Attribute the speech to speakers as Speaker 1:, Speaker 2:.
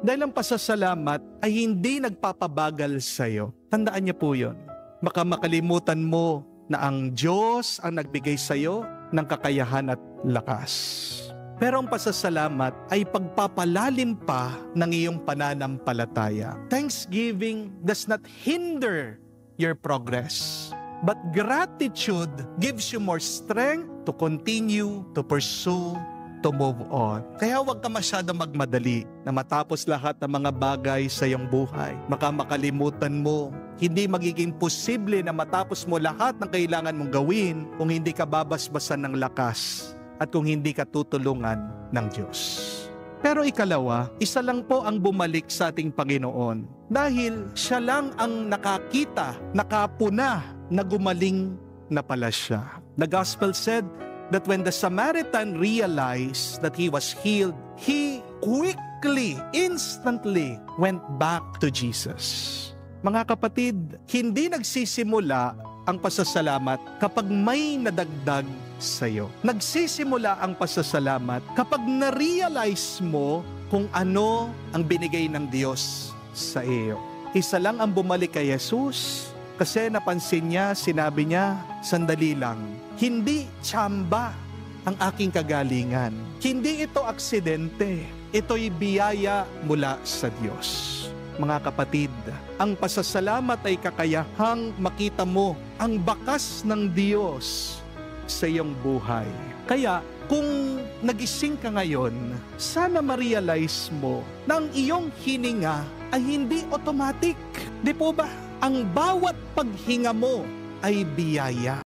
Speaker 1: Dahil ang pasasalamat ay hindi nagpapabagal sa'yo. Tandaan niyo po yun. Baka makalimutan mo na ang Diyos ang nagbigay sa'yo ng kakayahan at lakas. Pero ang pasasalamat ay pagpapalalim pa ng iyong pananampalataya. Thanksgiving does not hinder your progress, but gratitude gives you more strength to continue, to pursue, to move on. Kaya huwag ka masyadong magmadali na matapos lahat ng mga bagay sa iyong buhay. Baka makalimutan mo, hindi magiging posible na matapos mo lahat ng kailangan mong gawin kung hindi ka babasbasan ng lakas at kung hindi ka tutulungan ng Diyos. Pero ikalawa, isa lang po ang bumalik sa ating Panginoon dahil siya lang ang nakakita, nakapuna na gumaling na pala siya. The Gospel said that when the Samaritan realized that he was healed, he quickly, instantly went back to Jesus. Mga kapatid, hindi nagsisimula ang pasasalamat kapag may nadagdag sa'yo. Nagsisimula ang pasasalamat kapag na-realize mo kung ano ang binigay ng Diyos sa iyo. Isa lang ang bumalik kay Jesus kasi napansin niya, sinabi niya, sandali lang, hindi tsamba ang aking kagalingan. Hindi ito aksidente. Ito'y biyaya mula sa Diyos. Mga kapatid, ang pasasalamat ay kakayahang makita mo ang bakas ng Diyos sa iyong buhay. Kaya, kung nagising ka ngayon, sana ma-realize mo na ang iyong hininga ay hindi automatic. Di po ba? Ang bawat paghinga mo ay biyaya.